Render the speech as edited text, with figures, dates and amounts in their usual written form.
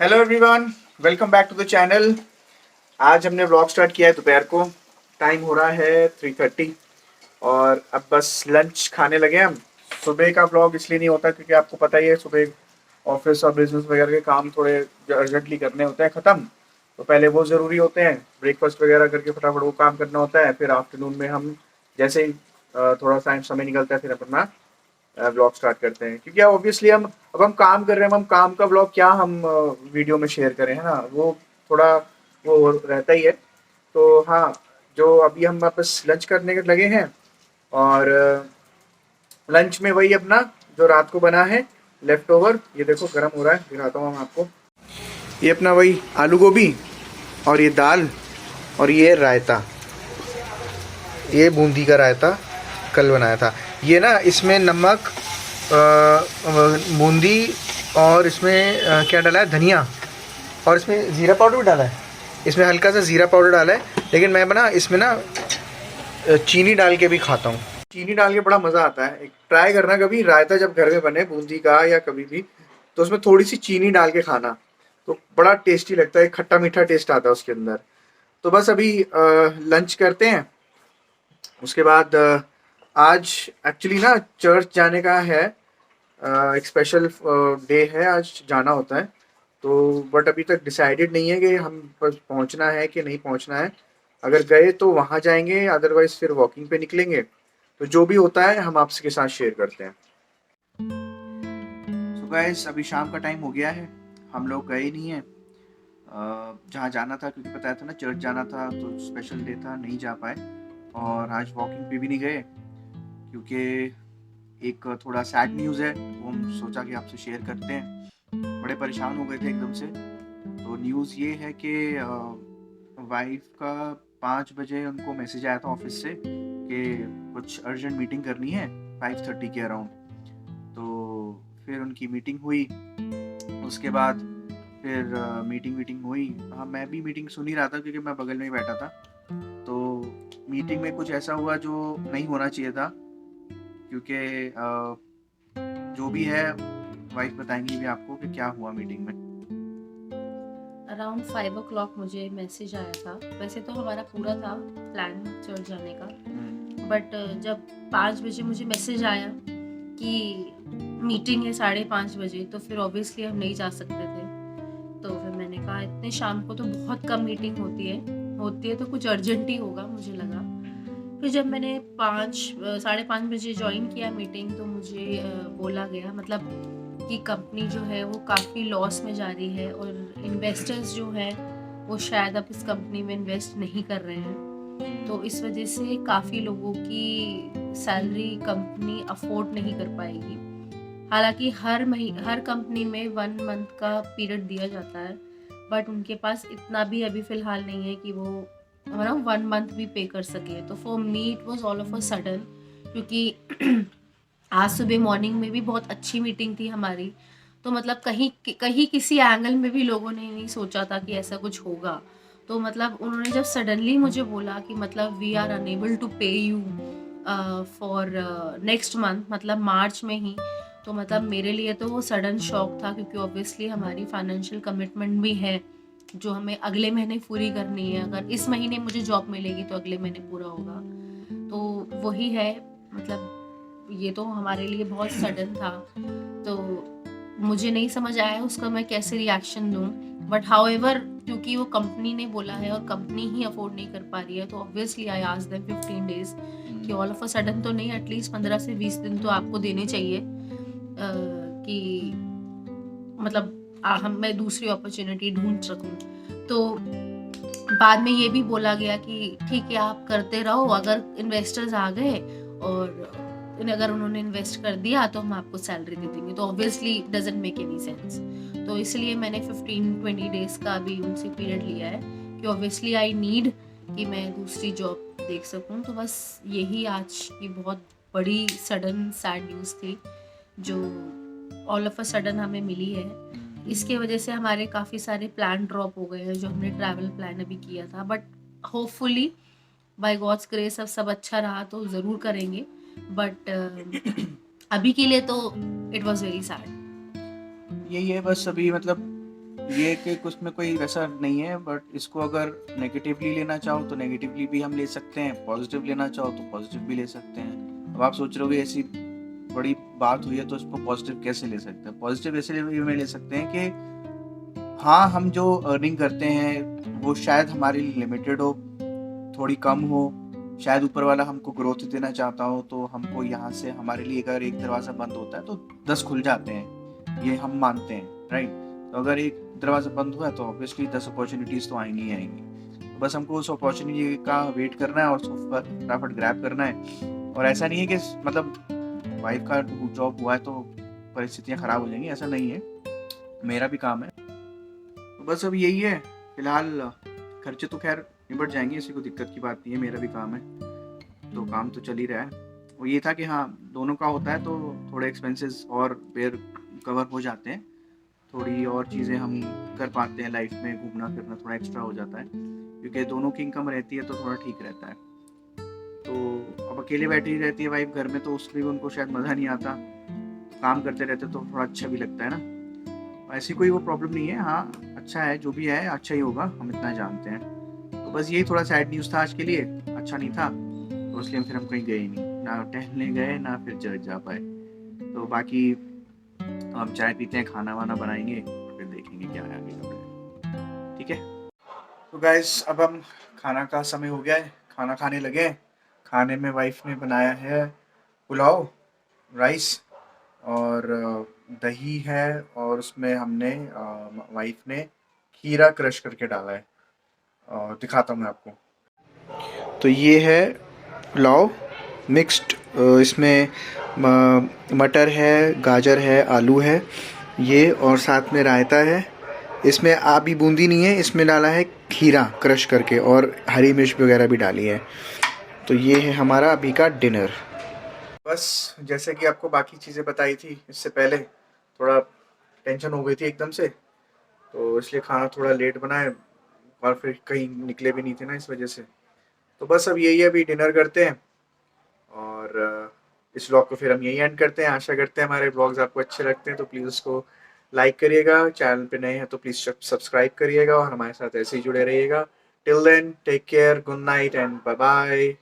Hello everyone, welcome back to the channel. आज हमने vlog start किया है दोपहर को। टाइम हो रहा है 3:30 और अब बस लंच खाने लगे हम। सुबह का व्लॉग इसलिए नहीं होता क्योंकि आपको पता ही है, सुबह ऑफिस और बिजनेस वगैरह के काम थोड़े अर्जेंटली करने होते हैं ख़त्म। तो पहले वो ज़रूरी होते हैं, ब्रेकफास्ट वगैरह करके फटाफट वो काम करना होता है। फिर आफ्टरनून में हम जैसे ही थोड़ा टाइम समय निकलता है फिर अपना ब्लॉग स्टार्ट करते हैं, क्योंकि ऑब्वियसली हम काम कर रहे हैं, हम काम का ब्लॉग क्या हम वीडियो में शेयर करें, है ना। वो थोड़ा वो रहता ही है। तो हाँ, जो अभी हम वापस लंच करने के लगे हैं और लंच में वही अपना जो रात को बना है लेफ्ट ओवर, ये देखो गर्म हो रहा है, दिखाता हूँ हम आपको। ये अपना वही आलू गोभी और ये दाल और ये रायता, ये बूंदी का रायता कल बनाया था। ये ना इसमें नमक, बूंदी और इसमें क्या डाला है, धनिया, और इसमें ज़ीरा पाउडर भी डाला है। इसमें हल्का सा ज़ीरा पाउडर डाला है, लेकिन मैं बना इसमें ना चीनी डाल के भी खाता हूँ। चीनी डाल के बड़ा मज़ा आता है। एक ट्राई करना कभी, रायता जब घर में बने बूंदी का या कभी भी, तो उसमें थोड़ी सी चीनी डाल के खाना, तो बड़ा टेस्टी लगता है, खट्टा मीठा टेस्ट आता है उसके अंदर। तो बस अभी लंच करते हैं, उसके बाद आज एक्चुअली ना चर्च जाने का है। एक स्पेशल डे है, आज जाना होता है। तो बट अभी तक डिसाइडेड नहीं है कि हम बस पहुंचना है कि नहीं पहुंचना है। अगर गए तो वहां जाएंगे, अदरवाइज फिर वॉकिंग पे निकलेंगे। तो जो भी होता है हम आपके के साथ शेयर करते हैं। सो गाइस, अभी शाम का टाइम हो गया है, हम लोग गए नहीं हैं जहाँ जाना था, क्योंकि बताया था ना चर्च जाना था, तो स्पेशल डे था, नहीं जा पाए। और आज वॉकिंग पे भी नहीं गए क्योंकि एक थोड़ा सैड न्यूज़ है, वो हम सोचा कि आपसे शेयर करते हैं। बड़े परेशान हो गए थे एकदम से। तो न्यूज़ ये है कि वाइफ का 5 बजे उनको मैसेज आया था ऑफिस से कि कुछ अर्जेंट मीटिंग करनी है 5:30 के अराउंड। तो फिर उनकी मीटिंग हुई, उसके बाद फिर मीटिंग हुई। हाँ, मैं भी मीटिंग सुन ही रहा था क्योंकि मैं बगल में ही बैठा था। तो मीटिंग में कुछ ऐसा हुआ जो नहीं होना चाहिए था, क्योंकि जो भी है वाइफ बताएंगी भी आपको कि क्या हुआ मीटिंग में। अराउंड 5 o'clock मुझे मैसेज आया था। वैसे तो हमारा पूरा था प्लान चर्च जाने का, बट जब 5 बजे मुझे मैसेज आया कि मीटिंग है 5:30 बजे, तो फिर ऑब्वियसली हम नहीं जा सकते थे। तो फिर मैंने कहा इतने शाम को तो बहुत कम मीटिंग होती है तो कुछ अर्जेंट ही होगा, मुझे लगा। फिर जब मैंने 5:30 बजे ज्वाइन किया मीटिंग, तो मुझे बोला गया, मतलब कि कंपनी जो है वो काफ़ी लॉस में जा रही है और इन्वेस्टर्स जो हैं वो शायद अब इस कंपनी में इन्वेस्ट नहीं कर रहे हैं। तो इस वजह से काफ़ी लोगों की सैलरी कंपनी अफोर्ड नहीं कर पाएगी। हालांकि हर कंपनी में 1 मंथ का पीरियड दिया जाता है, बट उनके पास इतना भी अभी फ़िलहाल नहीं है कि वो 1 मंथ भी पे कर सके। तो for me it was all of a sudden, क्योंकि आज सुबह मॉर्निंग में भी बहुत अच्छी मीटिंग थी हमारी। तो मतलब कहीं कहीं किसी एंगल में भी लोगों ने नहीं सोचा था कि ऐसा कुछ होगा। तो मतलब उन्होंने जब सडनली मुझे बोला कि मतलब वी आर अनेबल टू पे यू फॉर नेक्स्ट मंथ, मतलब मार्च में ही, तो मतलब मेरे लिए तो वो सडन शॉक था, क्योंकि ऑब्वियसली हमारी फाइनेंशियल कमिटमेंट भी है जो हमें अगले महीने पूरी करनी है। अगर इस महीने मुझे जॉब मिलेगी तो अगले महीने पूरा होगा। तो वही है, मतलब ये तो हमारे लिए बहुत सडन था। तो मुझे नहीं समझ आया उसका मैं कैसे रिएक्शन दूं, बट हाउएवर क्योंकि वो कंपनी ने बोला है और कंपनी ही अफोर्ड नहीं कर पा रही है, तो obviously I asked them 15 days कि ऑल ऑफ अ सडन तो नहीं, एटलीस्ट 15 से 20 दिन तो आपको देने चाहिए कि मतलब मैं दूसरी अपॉर्चुनिटी ढूंढ सकूं। तो बाद में ये भी बोला गया कि ठीक है आप करते रहो, अगर इन्वेस्टर्स आ गए और अगर उन्होंने इन्वेस्ट कर दिया तो हम आपको सैलरी दे देंगे। तो obviously doesn't make any sense. तो इसलिए मैंने 15-20 डेज का अभी उनसे पीरियड लिया है कि ऑब्वियसली आई नीड कि मैं दूसरी जॉब देख सकूं। तो बस यही आज की बहुत बड़ी सडन सैड न्यूज़ थी जो ऑल ऑफ अ सडन हमें मिली है। इसके वजह से हमारे काफ़ी सारे प्लान ड्रॉप हो गए हैं जो हमने ट्रैवल प्लान अभी किया था, but hopefully by God's grace अब सब अच्छा रहा तो ज़रूर करेंगे। बट अभी के लिए तो इट वॉज वेरी सैड। यही है बस, अभी मतलब ये कि कुछ में कोई वैसा नहीं है, बट इसको अगर नेगेटिवली लेना चाहो तो नेगेटिवली भी हम ले सकते हैं, पॉजिटिव लेना चाहो तो पॉजिटिव भी ले सकते हैं। अब आप सोच रहे हो ऐसी बड़ी बात हुई है तो इसको पॉजिटिव कैसे ले सकते हैं? पॉजिटिव ऐसे में ले सकते हैं कि हाँ, हम जो अर्निंग करते हैं वो शायद हमारे लिए लिमिटेड हो, थोड़ी कम हो, शायद ऊपर वाला हमको ग्रोथ देना चाहता हो, तो हमको यहाँ से हमारे लिए अगर एक दरवाज़ा बंद होता है तो 10 खुल जाते हैं, ये हम मानते हैं, राइट? तो अगर एक दरवाज़ा बंद हुआ है तो ऑब्वियसली 10 अपॉर्चुनिटीज़ तो आएंगी ही आएंगी। तो बस हमको उस अपॉर्चुनिटी का वेट करना है और उसको फटाफट ग्रैब करना है। और ऐसा नहीं है कि मतलब वाइफ का जॉब हुआ है तो परिस्थितियाँ ख़राब हो जाएंगी, ऐसा नहीं है, मेरा भी काम है। तो बस अब यही है, फिलहाल खर्चे तो खैर निपट जाएंगे, ऐसी कोई दिक्कत की बात नहीं है, मेरा भी काम है तो काम तो चल ही रहा है। वो ये था कि हाँ, दोनों का होता है तो थोड़े एक्सपेंसेस और बेयर कवर हो जाते हैं, थोड़ी और चीज़ें हम कर पाते हैं लाइफ में, घूमना फिरना थोड़ा एक्स्ट्रा हो जाता है, क्योंकि दोनों की इनकम रहती है तो थोड़ा ठीक रहता है। तो अब अकेले बैठी रहती है वाइफ घर में तो उसमें भी उनको शायद मज़ा नहीं आता, काम करते रहते तो थोड़ा अच्छा भी लगता है ना। ऐसी कोई वो प्रॉब्लम नहीं है, हाँ अच्छा है, जो भी है अच्छा ही होगा, हम इतना जानते हैं। तो बस यही थोड़ा सैड न्यूज़ था आज के लिए, अच्छा नहीं था तो इसलिए फिर हम कहीं गए ही नहीं, ना टहलने गए ना फिर चर्च जा पाए। तो बाकी हम चाय पीते हैं, खाना वाना बनाएंगे, फिर देखेंगे क्या है आगे का, ठीक है? तो गाइस अब हम खाना का समय हो गया है, खाना खाने लगे हैं। खाने में वाइफ ने बनाया है पुलाव, राइस और दही है, और उसमें हमने वाइफ ने खीरा क्रश करके डाला है, और दिखाता हूँ मैं आपको। तो ये है पुलाव मिक्स्ड, इसमें मटर है, गाजर है, आलू है ये, और साथ में रायता है। इसमें आबी बूंदी नहीं है, इसमें डाला है खीरा क्रश करके, और हरी मिर्च वगैरह भी डाली है। तो ये है हमारा अभी का डिनर। बस जैसे कि आपको बाकी चीज़ें बताई थी इससे पहले, थोड़ा टेंशन हो गई थी एकदम से, तो इसलिए खाना थोड़ा लेट बना है, और फिर कहीं निकले भी नहीं थे ना इस वजह से। तो बस अब यही है, अभी डिनर करते हैं और इस व्लॉग को फिर हम यही एंड करते हैं। आशा करते हैं हमारे व्लॉग्स आपको अच्छे लगते हैं, तो प्लीज़ उसको लाइक करिएगा, चैनल पे नए हैं तो प्लीज़ सब्सक्राइब करिएगा और हमारे साथ ऐसे ही जुड़े रहिएगा। Till then take care, good night and bye bye.